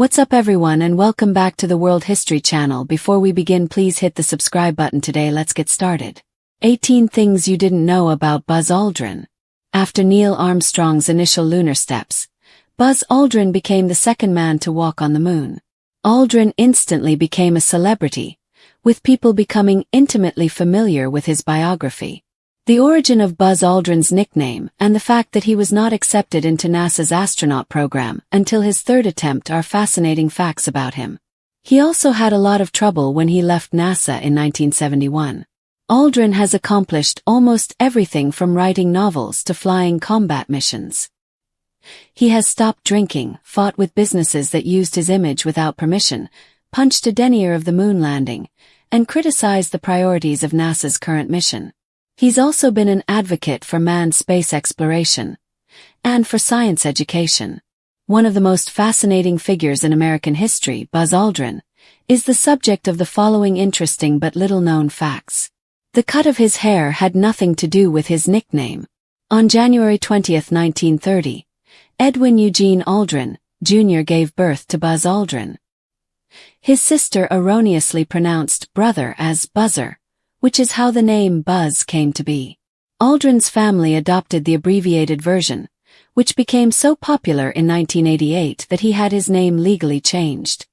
What's up everyone and welcome back to the World History Channel. Before we begin, please hit the subscribe button today. Let's get started. 18 Things You Didn't Know About Buzz Aldrin. After Neil Armstrong's initial lunar steps, Buzz Aldrin became the second man to walk on the moon. Aldrin instantly became a celebrity, with people becoming intimately familiar with his biography. The origin of Buzz Aldrin's nickname and the fact that he was not accepted into NASA's astronaut program until his third attempt are fascinating facts about him. He also had a lot of trouble when he left NASA in 1971. Aldrin has accomplished almost everything from writing novels to flying combat missions. He has stopped drinking, fought with businesses that used his image without permission, punched a denier of the moon landing, and criticized the priorities of NASA's current mission. He's also been an advocate for manned space exploration and for science education. One of the most fascinating figures in American history, Buzz Aldrin, is the subject of the following interesting but little-known facts. The cut of his hair had nothing to do with his nickname. On January 20, 1930, Edwin Eugene Aldrin, Jr. gave birth to Buzz Aldrin. His sister erroneously pronounced brother as Buzzer, which is how the name Buzz came to be. Aldrin's family adopted the abbreviated version, which became so popular in 1988 that he had his name legally changed.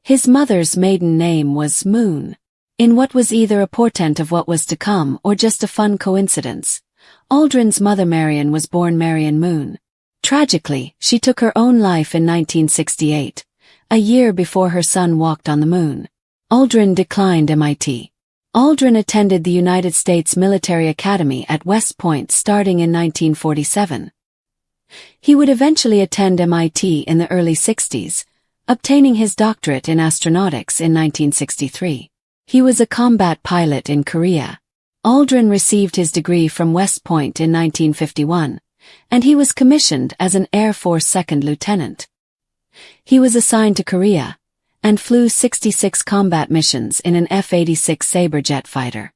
His mother's maiden name was Moon. In what was either a portent of what was to come or just a fun coincidence, Aldrin's mother Marion was born Marion Moon. Tragically, she took her own life in 1968, a year before her son walked on the moon. Aldrin declined MIT. Aldrin attended the United States Military Academy at West Point starting in 1947. He would eventually attend MIT in the early 60s, obtaining his doctorate in astronautics in 1963. He was a combat pilot in Korea. Aldrin received his degree from West Point in 1951, and he was commissioned as an Air Force second lieutenant. He was assigned to Korea and flew 66 combat missions in an F-86 Sabre jet fighter.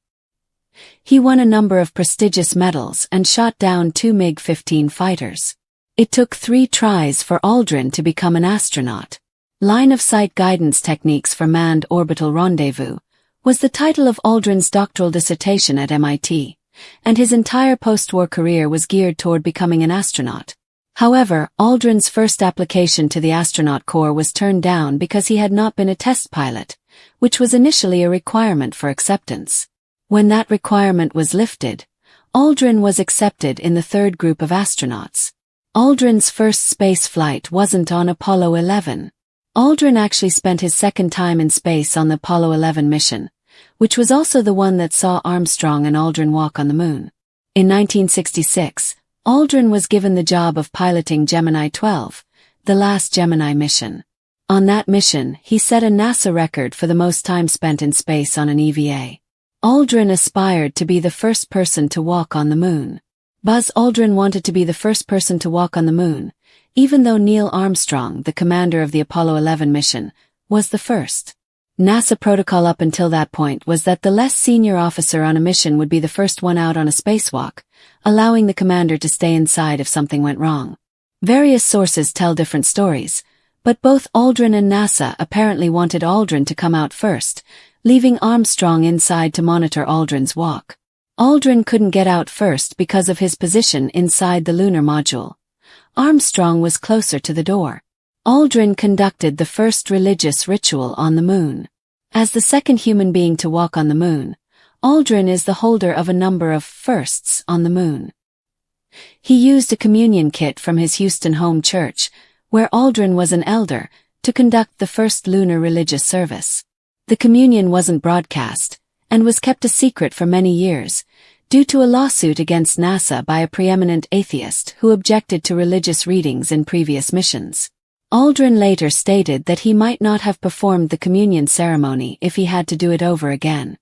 He won a number of prestigious medals and shot down 2 MiG-15 fighters. It took 3 tries for Aldrin to become an astronaut. Line-of-Sight Guidance Techniques for Manned Orbital Rendezvous was the title of Aldrin's doctoral dissertation at MIT, and his entire post-war career was geared toward becoming an astronaut. However, Aldrin's first application to the astronaut corps was turned down because he had not been a test pilot, which was initially a requirement for acceptance. When that requirement was lifted, Aldrin was accepted in the third group of astronauts. Aldrin's first space flight wasn't on Apollo 11. Aldrin actually spent his second time in space on the Apollo 11 mission, which was also the one that saw Armstrong and Aldrin walk on the moon. In 1966, Aldrin was given the job of piloting Gemini 12, the last Gemini mission. On that mission, he set a NASA record for the most time spent in space on an EVA. Aldrin aspired to be the first person to walk on the moon. Buzz Aldrin wanted to be the first person to walk on the moon, even though Neil Armstrong, the commander of the Apollo 11 mission, was the first. NASA protocol up until that point was that the less senior officer on a mission would be the first one out on a spacewalk, allowing the commander to stay inside if something went wrong. Various sources tell different stories, but both Aldrin and NASA apparently wanted Aldrin to come out first, leaving Armstrong inside to monitor Aldrin's walk. Aldrin couldn't get out first because of his position inside the lunar module. Armstrong was closer to the door. Aldrin conducted the first religious ritual on the moon. As the second human being to walk on the moon, Aldrin is the holder of a number of firsts on the moon. He used a communion kit from his Houston home church, where Aldrin was an elder, to conduct the first lunar religious service. The communion wasn't broadcast, and was kept a secret for many years, due to a lawsuit against NASA by a preeminent atheist who objected to religious readings in previous missions. Aldrin later stated that he might not have performed the communion ceremony if he had to do it over again.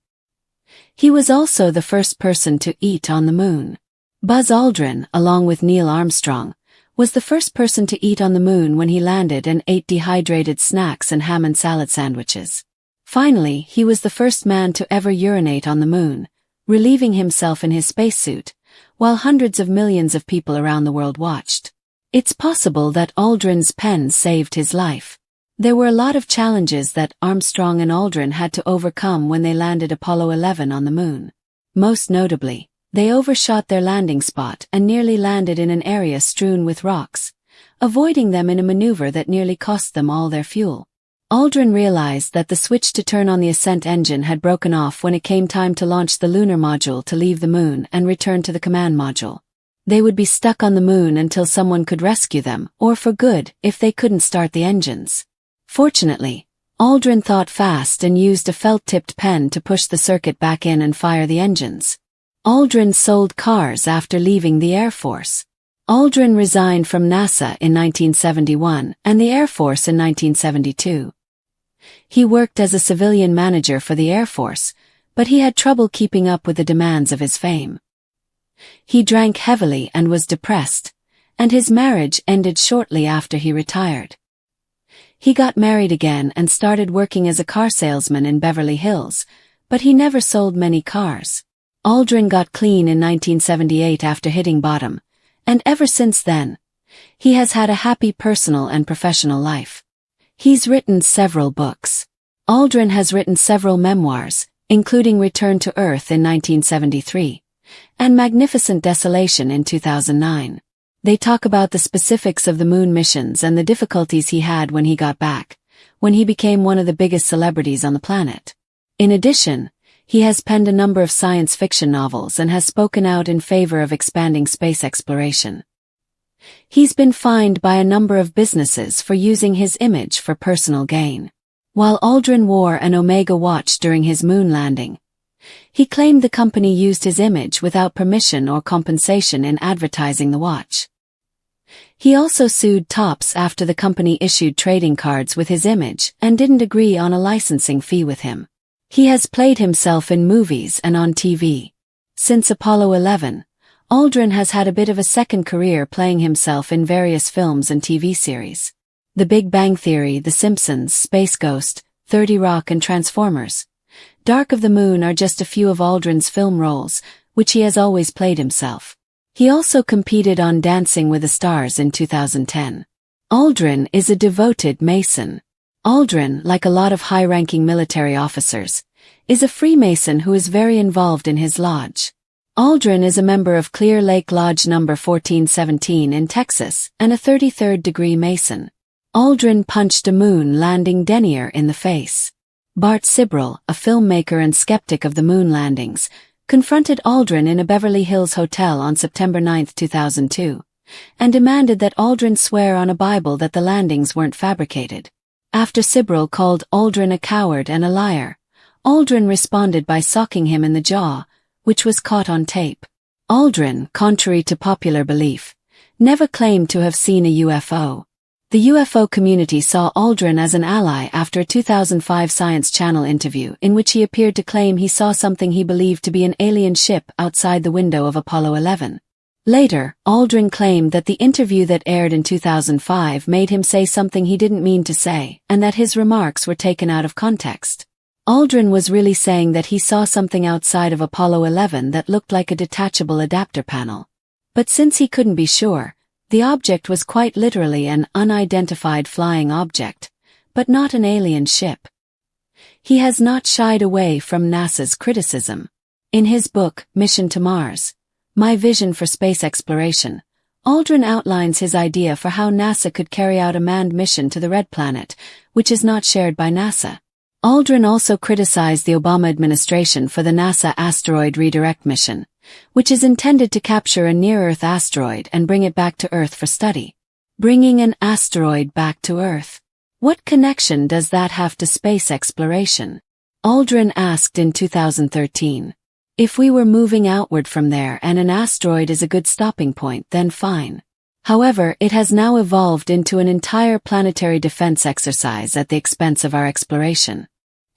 He was also the first person to eat on the moon. Buzz Aldrin, along with Neil Armstrong, was the first person to eat on the moon when he landed and ate dehydrated snacks and ham and salad sandwiches. Finally, he was the first man to ever urinate on the moon, relieving himself in his spacesuit, while hundreds of millions of people around the world watched. It's possible that Aldrin's pen saved his life. There were a lot of challenges that Armstrong and Aldrin had to overcome when they landed Apollo 11 on the moon. Most notably, they overshot their landing spot and nearly landed in an area strewn with rocks, avoiding them in a maneuver that nearly cost them all their fuel. Aldrin realized that the switch to turn on the ascent engine had broken off when it came time to launch the lunar module to leave the moon and return to the command module. They would be stuck on the moon until someone could rescue them, or for good, if they couldn't start the engines. Fortunately, Aldrin thought fast and used a felt-tipped pen to push the circuit back in and fire the engines. Aldrin sold cars after leaving the Air Force. Aldrin resigned from NASA in 1971 and the Air Force in 1972. He worked as a civilian manager for the Air Force, but he had trouble keeping up with the demands of his fame. He drank heavily and was depressed, and his marriage ended shortly after he retired. He got married again and started working as a car salesman in Beverly Hills, but he never sold many cars. Aldrin got clean in 1978 after hitting bottom, and ever since then, he has had a happy personal and professional life. He's written several books. Aldrin has written several memoirs, including Return to Earth in 1973, and Magnificent Desolation in 2009. They talk about the specifics of the moon missions and the difficulties he had when he got back, when he became one of the biggest celebrities on the planet. In addition, he has penned a number of science fiction novels and has spoken out in favor of expanding space exploration. He's been fined by a number of businesses for using his image for personal gain. While Aldrin wore an Omega watch during his moon landing, he claimed the company used his image without permission or compensation in advertising the watch. He also sued Topps after the company issued trading cards with his image and didn't agree on a licensing fee with him. He has played himself in movies and on TV. Since Apollo 11, Aldrin has had a bit of a second career playing himself in various films and TV series. The Big Bang Theory, The Simpsons, Space Ghost, 30 Rock and Transformers. Dark of the Moon are just a few of Aldrin's film roles, which he has always played himself. He also competed on Dancing with the Stars in 2010. Aldrin is a devoted Mason. Aldrin, like a lot of high-ranking military officers, is a Freemason who is very involved in his lodge. Aldrin is a member of Clear Lake Lodge No. 1417 in Texas and a 33rd degree Mason. Aldrin punched a moon landing denier in the face. Bart Sibrel, a filmmaker and skeptic of the moon landings, confronted Aldrin in a Beverly Hills hotel on September 9, 2002, and demanded that Aldrin swear on a Bible that the landings weren't fabricated. After Sibrel called Aldrin a coward and a liar, Aldrin responded by socking him in the jaw, which was caught on tape. Aldrin, contrary to popular belief, never claimed to have seen a UFO. The UFO community saw Aldrin as an ally after a 2005 Science Channel interview in which he appeared to claim he saw something he believed to be an alien ship outside the window of Apollo 11. Later, Aldrin claimed that the interview that aired in 2005 made him say something he didn't mean to say, and that his remarks were taken out of context. Aldrin was really saying that he saw something outside of Apollo 11 that looked like a detachable adapter panel. But since he couldn't be sure, the object was quite literally an unidentified flying object, but not an alien ship. He has not shied away from NASA's criticism. In his book, Mission to Mars, My Vision for Space Exploration, Aldrin outlines his idea for how NASA could carry out a manned mission to the Red Planet, which is not shared by NASA. Aldrin also criticized the Obama administration for the NASA Asteroid Redirect mission, which is intended to capture a near-Earth asteroid and bring it back to Earth for study. Bringing an asteroid back to Earth. What connection does that have to space exploration? Aldrin asked in 2013. If we were moving outward from there and an asteroid is a good stopping point, then fine. However, it has now evolved into an entire planetary defense exercise at the expense of our exploration.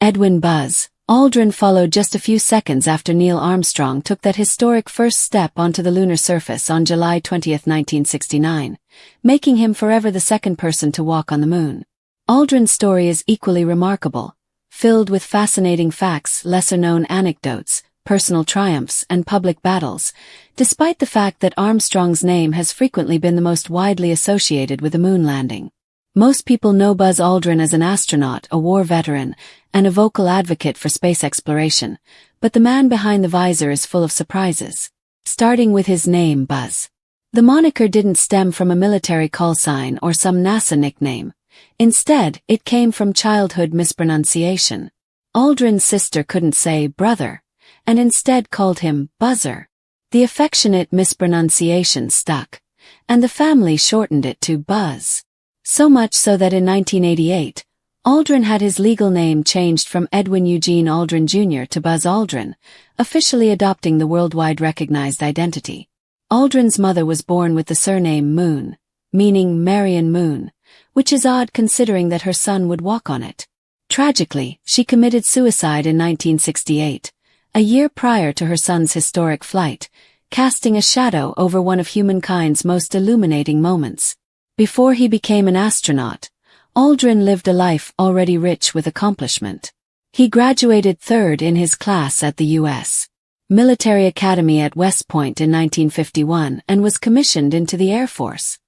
Edwin Buzz. Aldrin followed just a few seconds after Neil Armstrong took that historic first step onto the lunar surface on July 20, 1969, making him forever the second person to walk on the moon. Aldrin's story is equally remarkable, filled with fascinating facts, lesser-known anecdotes, personal triumphs, and public battles, despite the fact that Armstrong's name has frequently been the most widely associated with the moon landing. Most people know Buzz Aldrin as an astronaut, a war veteran, and a vocal advocate for space exploration, but the man behind the visor is full of surprises. Starting with his name, Buzz. The moniker didn't stem from a military call sign or some NASA nickname. Instead, it came from childhood mispronunciation. Aldrin's sister couldn't say brother, and instead called him Buzzer. The affectionate mispronunciation stuck, and the family shortened it to Buzz. So much so that in 1988, Aldrin had his legal name changed from Edwin Eugene Aldrin Jr. to Buzz Aldrin, officially adopting the worldwide recognized identity. Aldrin's mother was born with the surname Moon, meaning Marion Moon, which is odd considering that her son would walk on it. Tragically, she committed suicide in 1968, a year prior to her son's historic flight, casting a shadow over one of humankind's most illuminating moments. Before he became an astronaut, Aldrin lived a life already rich with accomplishment. He graduated third in his class at the U.S. Military Academy at West Point in 1951 and was commissioned into the Air Force.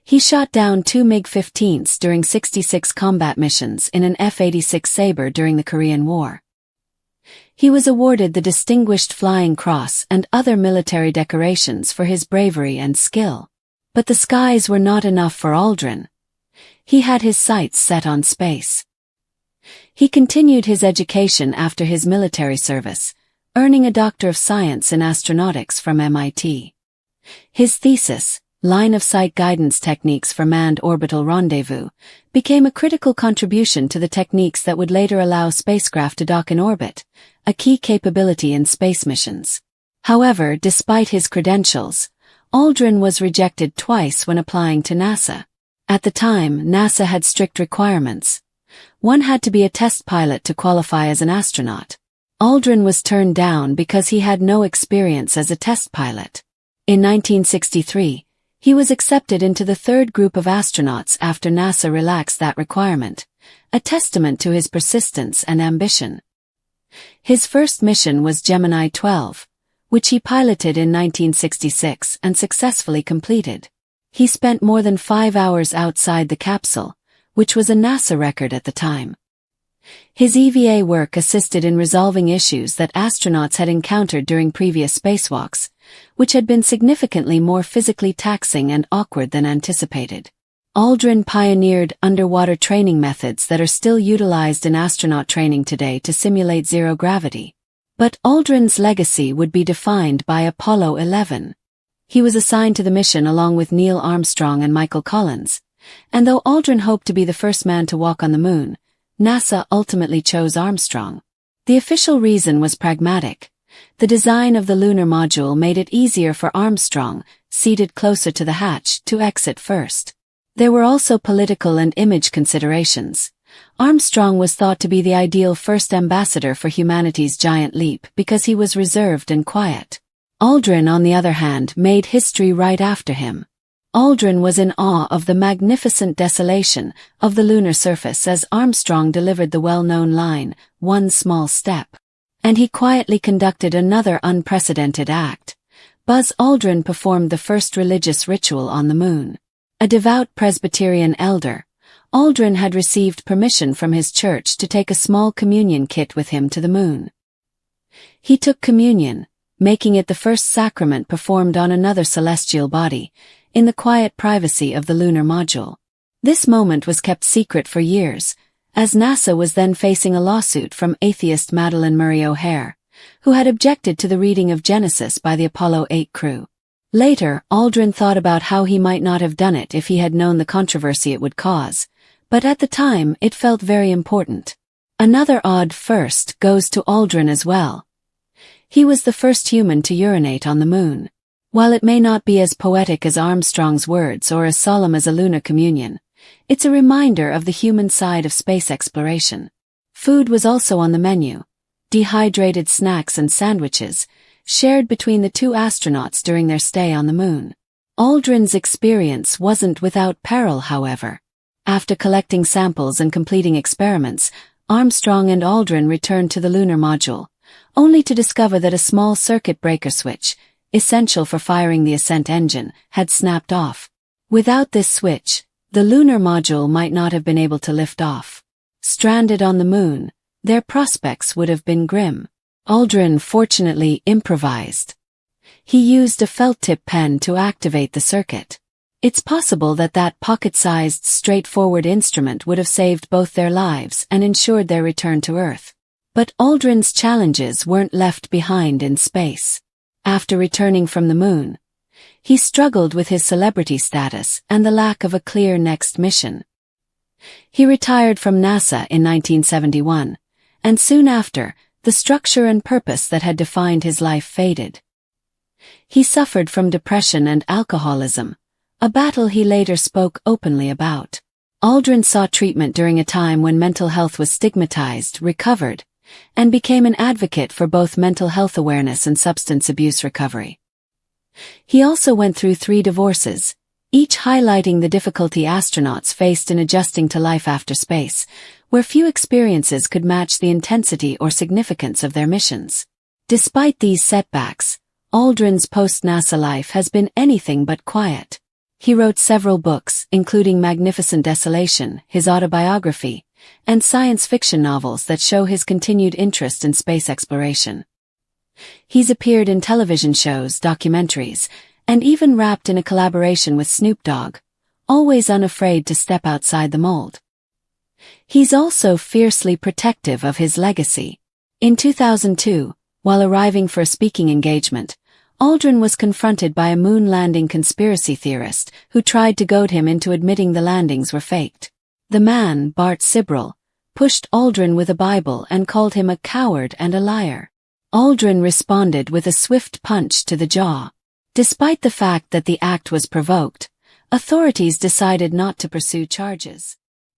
He shot down 2 MiG-15s during 66 combat missions in an F-86 Sabre during the Korean War. He was awarded the Distinguished Flying Cross and other military decorations for his bravery and skill. But the skies were not enough for Aldrin. He had his sights set on space. He continued his education after his military service, earning a Doctor of Science in Astronautics from MIT. His thesis, Line of Sight Guidance Techniques for Manned Orbital Rendezvous, became a critical contribution to the techniques that would later allow spacecraft to dock in orbit, a key capability in space missions. However, despite his credentials, Aldrin was rejected twice when applying to NASA. At the time, NASA had strict requirements. One had to be a test pilot to qualify as an astronaut. Aldrin was turned down because he had no experience as a test pilot. In 1963, he was accepted into the third group of astronauts after NASA relaxed that requirement, a testament to his persistence and ambition. His first mission was Gemini 12, which he piloted in 1966 and successfully completed. He spent more than 5 hours outside the capsule, which was a NASA record at the time. His EVA work assisted in resolving issues that astronauts had encountered during previous spacewalks, which had been significantly more physically taxing and awkward than anticipated. Aldrin pioneered underwater training methods that are still utilized in astronaut training today to simulate zero gravity. But Aldrin's legacy would be defined by Apollo 11. He was assigned to the mission along with Neil Armstrong and Michael Collins, and though Aldrin hoped to be the first man to walk on the moon, NASA ultimately chose Armstrong. The official reason was pragmatic. The design of the lunar module made it easier for Armstrong, seated closer to the hatch, to exit first. There were also political and image considerations. Armstrong was thought to be the ideal first ambassador for humanity's giant leap because he was reserved and quiet. Aldrin, on the other hand, made history right after him. Aldrin was in awe of the magnificent desolation of the lunar surface as Armstrong delivered the well-known line, "One small step." And he quietly conducted another unprecedented act. Buzz Aldrin performed the first religious ritual on the moon. A devout Presbyterian elder, Aldrin had received permission from his church to take a small communion kit with him to the moon. He took communion, making it the first sacrament performed on another celestial body, in the quiet privacy of the lunar module. This moment was kept secret for years, as NASA was then facing a lawsuit from atheist Madalyn Murray O'Hair, who had objected to the reading of Genesis by the Apollo 8 crew. Later, Aldrin thought about how he might not have done it if he had known the controversy it would cause, but at the time it felt very important. Another odd first goes to Aldrin as well. He was the first human to urinate on the moon. While it may not be as poetic as Armstrong's words or as solemn as a lunar communion, it's a reminder of the human side of space exploration. Food was also on the menu. Dehydrated snacks and sandwiches, shared between the two astronauts during their stay on the moon. Aldrin's experience wasn't without peril, however. After collecting samples and completing experiments, Armstrong and Aldrin returned to the lunar module, only to discover that a small circuit breaker switch, essential for firing the ascent engine, had snapped off. Without this switch, The lunar module might not have been able to lift off. Stranded on the moon, their prospects would have been grim. Aldrin fortunately improvised. He used a felt-tip pen to activate the circuit. It's possible that pocket-sized, straightforward instrument would have saved both their lives and ensured their return to Earth. But Aldrin's challenges weren't left behind in space. After returning from the moon, he struggled with his celebrity status and the lack of a clear next mission. He retired from NASA in 1971, and soon after, the structure and purpose that had defined his life faded. He suffered from depression and alcoholism, a battle he later spoke openly about. Aldrin sought treatment during a time when mental health was stigmatized, recovered, and became an advocate for both mental health awareness and substance abuse recovery. He also went through 3 divorces, each highlighting the difficulty astronauts faced in adjusting to life after space, where few experiences could match the intensity or significance of their missions. Despite these setbacks, Aldrin's post-NASA life has been anything but quiet. He wrote several books, including Magnificent Desolation, his autobiography, and science fiction novels that show his continued interest in space exploration. He's appeared in television shows, documentaries, and even rapped in a collaboration with Snoop Dogg, always unafraid to step outside the mold. He's also fiercely protective of his legacy. In 2002, while arriving for a speaking engagement, Aldrin was confronted by a moon landing conspiracy theorist who tried to goad him into admitting the landings were faked. The man, Bart Sibrel, pushed Aldrin with a Bible and called him a coward and a liar. Aldrin responded with a swift punch to the jaw. Despite the fact that the act was provoked, authorities decided not to pursue charges.